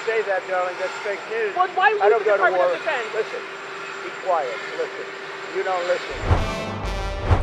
say that, darling, that's fake news. Well, why I don't go to Department war. of Defense? Listen, be quiet. Listen. You don't listen.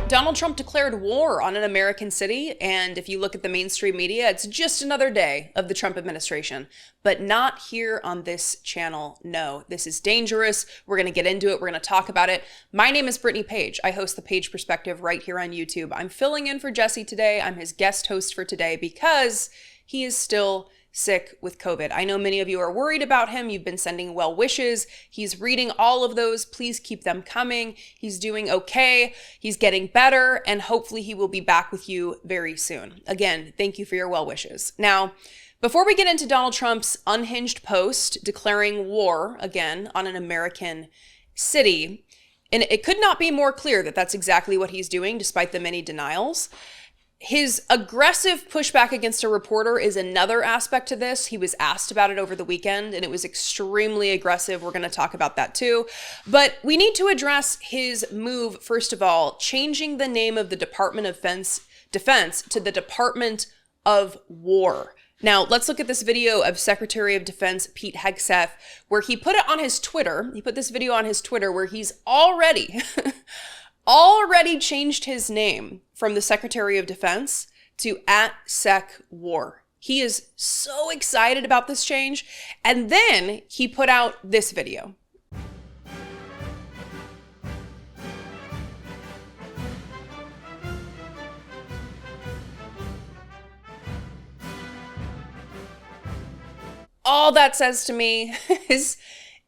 Donald Trump declared war on an American city, and if you look at the mainstream media, it's just another day of the Trump administration. But not here on this channel. No, this is dangerous. We're going to get into it. We're going to talk about it. My name is Brittany Page. I host the Page Perspective right here on YouTube. I'm filling in for Jesse today. I'm his guest host for today because he is still sick with COVID. I know many of you are worried about him. You've been sending well wishes. He's reading all of those. Please keep them coming. He's doing okay. He's getting better, and hopefully he will be back with you very soon. Again, thank you for your well wishes. Now, before we get into Donald Trump's unhinged post declaring war again on an American city, and it could not be more clear that that's exactly what he's doing despite the many denials. His aggressive pushback against a reporter is another aspect to this. He was asked about it over the weekend, and it was extremely aggressive. We're going to talk about that too. But we need to address his move, first of all, changing the name of the Department of Defense to the Department of War. Now, let's look at this video of Secretary of Defense Pete Hegseth, where he put it on his Twitter. He put this video on his Twitter where he's already changed his name from the Secretary of Defense to @SecWar. He is so excited about this change. And then he put out this video. All that says to me is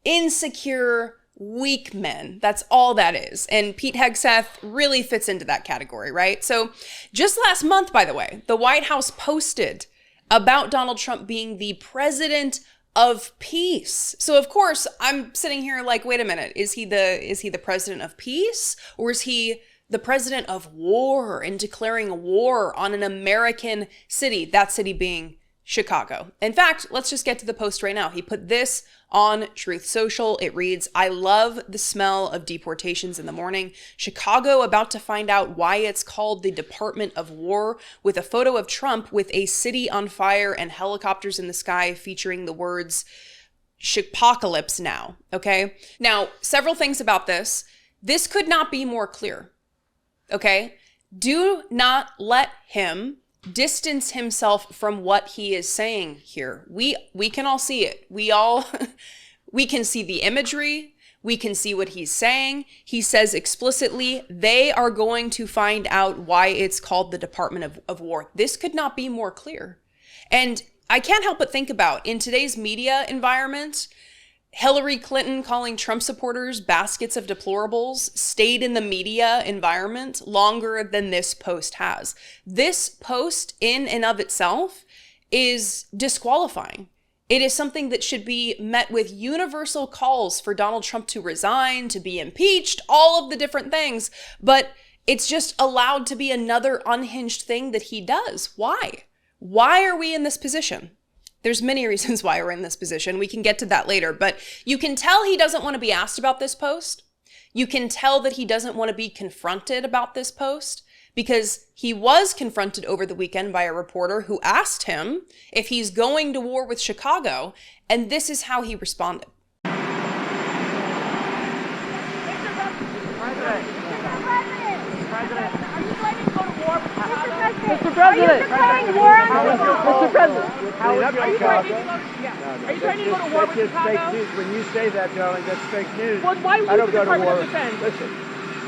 insecure, weak men. That's all that is. And Pete Hegseth really fits into that category, right? So just last month, by the way, the White House posted about Donald Trump being the president of peace. So of course, I'm sitting here like, wait a minute, is he the president of peace, or is he the president of war and declaring war on an American city, that city being Chicago? In fact, let's just get to the post right now. He put this on Truth Social. It reads, "I love the smell of deportations in the morning. Chicago about to find out why it's called the Department of War, with a photo of Trump with a city on fire and helicopters in the sky featuring the words Chipocalypse now." Okay. Now, several things about this. This could not be more clear. Okay. Do not let him distance himself from what he is saying here. We can all see it. We can see the imagery. We can see what he's saying. He says explicitly, they are going to find out why it's called the Department of War. This could not be more clear. And I can't help but think about, in today's media environment, Hillary Clinton calling Trump supporters baskets of deplorables stayed in the media environment longer than this post has. This post in and of itself is disqualifying. It is something that should be met with universal calls for Donald Trump to resign, to be impeached, all of the different things. But it's just allowed to be another unhinged thing that he does. Why? Why are we in this position? There's many reasons why we're in this position. We can get to that later, but you can tell he doesn't want to be asked about this post. You can tell that he doesn't want to be confronted about this post, because he was confronted over the weekend by a reporter who asked him if he's going to war with Chicago, and this is how he responded. Mr. President, are you declaring war on Chicago? Mr. President, how is Are you Chicago? trying to go to war with That's just Chicago? fake news. When you say that, darling, that's fake news. Well, why I don't the go to Department war. of Defense? Listen,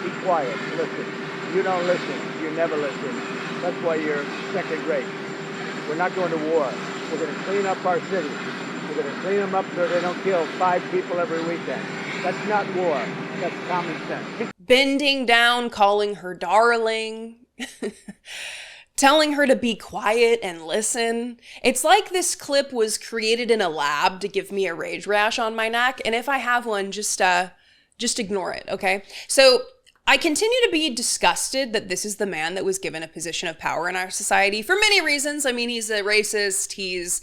be quiet. Listen. You don't listen. You never listen. That's why you're second rate. We're not going to war. We're going to clean up our cities. We're going to clean them up so they don't kill 5 people every weekend. That's not war. That's common sense. Bending down, calling her darling, telling her to be quiet and listen. It's like this clip was created in a lab to give me a rage rash on my neck. And if I have one, just ignore it, okay? So I continue to be disgusted that this is the man that was given a position of power in our society for many reasons. I mean, he's a racist, he's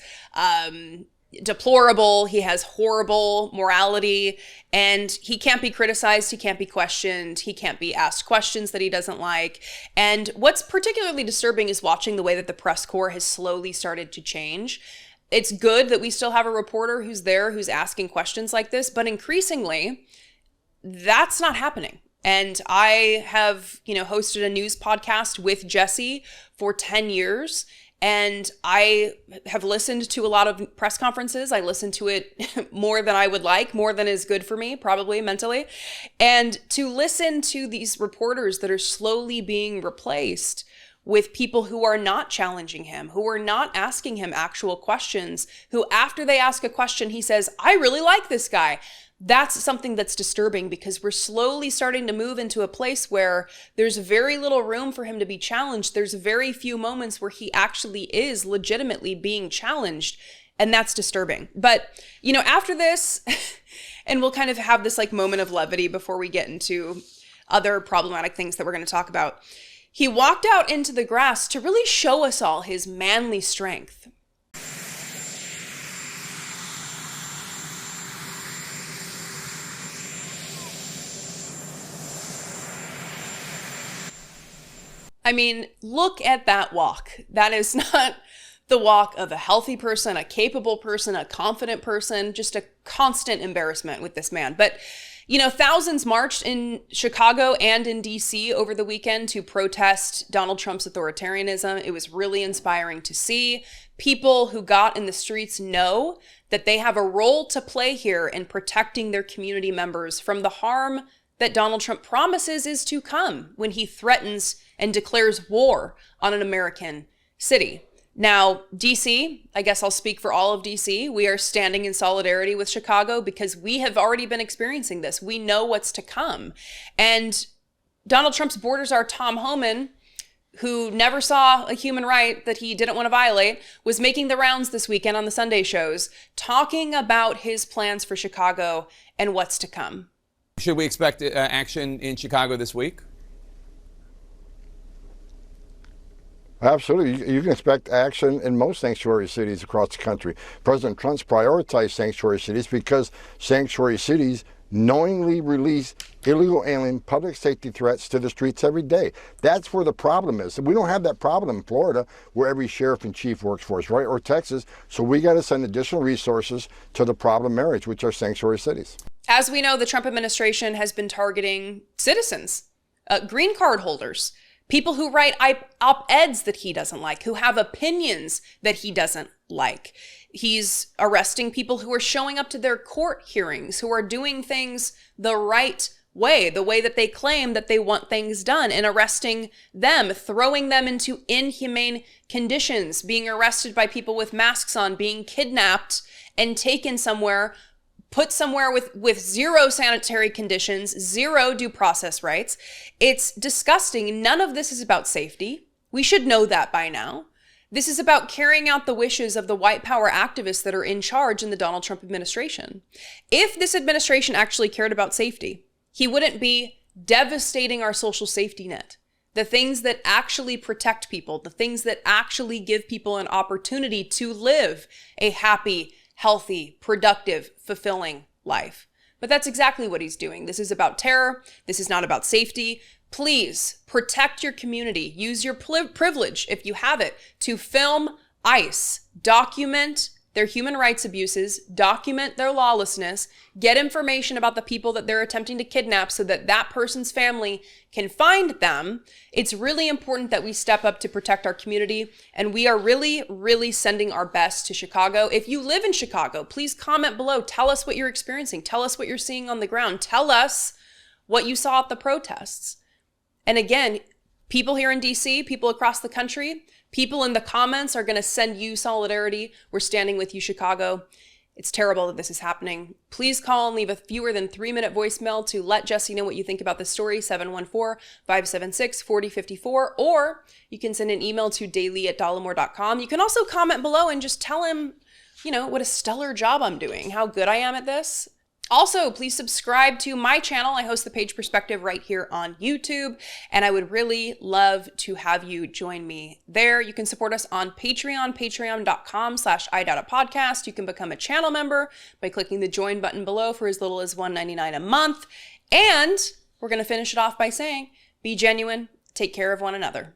deplorable, he has horrible morality, and he can't be criticized, he can't be questioned, he can't be asked questions that he doesn't like. And what's particularly disturbing is watching the way that the press corps has slowly started to change. it's good that we still have a reporter who's there, who's asking questions like this, but increasingly, that's not happening. And I have, hosted a news podcast with Jesse for 10 years. And I have listened to a lot of press conferences. I listen to it more than I would like, more than is good for me, probably mentally. And to listen to these reporters that are slowly being replaced with people who are not challenging him, who are not asking him actual questions, who after they ask a question, he says, I really like this guy. That's something that's disturbing, because we're slowly starting to move into a place where there's very little room for him to be challenged. There's very few moments where he actually is legitimately being challenged, and that's disturbing. But, after this, and we'll kind of have this like moment of levity before we get into other problematic things that we're going to talk about. He walked out into the grass to really show us all his manly strength. I mean, look at that walk. That is not the walk of a healthy person, a capable person, a confident person, just a constant embarrassment with this man. But, thousands marched in Chicago and in DC over the weekend to protest Donald Trump's authoritarianism. It was really inspiring to see. People who got in the streets know that they have a role to play here in protecting their community members from the harm that Donald Trump promises is to come when he threatens and declares war on an American city. Now, DC, I guess I'll speak for all of DC. We are standing in solidarity with Chicago because we have already been experiencing this. We know what's to come. And Donald Trump's border czar, Tom Homan, who never saw a human right that he didn't want to violate, was making the rounds this weekend on the Sunday shows, talking about his plans for Chicago and what's to come. Should we expect action in Chicago this week? Absolutely. You can expect action in most sanctuary cities across the country. President Trump's prioritized sanctuary cities because sanctuary cities knowingly release illegal alien public safety threats to the streets every day. That's where the problem is. We don't have that problem in Florida, where every sheriff and chief works for us, right? Or Texas. So we got to send additional resources to the problem areas, which are sanctuary cities. As we know, the Trump administration has been targeting citizens, green card holders, people who write op-eds that he doesn't like, who have opinions that he doesn't like. He's arresting people who are showing up to their court hearings, who are doing things the right way, the way that they claim that they want things done, and arresting them, throwing them into inhumane conditions, being arrested by people with masks on, being kidnapped and taken somewhere, put somewhere with zero sanitary conditions, zero due process rights. It's disgusting. None of this is about safety. We should know that by now. This is about carrying out the wishes of the white power activists that are in charge in the Donald Trump administration. If this administration actually cared about safety, he wouldn't be devastating our social safety net. The things that actually protect people, the things that actually give people an opportunity to live a happy, healthy, productive, fulfilling life. But that's exactly what he's doing. This is about terror. This is not about safety. Please protect your community. Use your privilege, if you have it, to film ICE, document their human rights abuses, document their lawlessness, get information about the people that they're attempting to kidnap so that that person's family can find them. It's really important that we step up to protect our community, and we are really, really sending our best to Chicago. If you live in Chicago, please comment below. Tell us what you're experiencing. Tell us what you're seeing on the ground. Tell us what you saw at the protests. And again, people here in DC, people across the country, people in the comments are going to send you solidarity. We're standing with you, Chicago. It's terrible that this is happening. Please call and leave a fewer than 3-minute voicemail to let Jesse know what you think about this story, 714-576-4054, or you can send an email to daily@dollemore.com. You can also comment below and just tell him, what a stellar job I'm doing, how good I am at this. Also, please subscribe to my channel. I host The Page Perspective right here on YouTube, and I would really love to have you join me there. You can support us on Patreon, patreon.com/idoubtitpodcast. You can become a channel member by clicking the join button below for as little as $1.99 a month. And we're going to finish it off by saying, be genuine, take care of one another.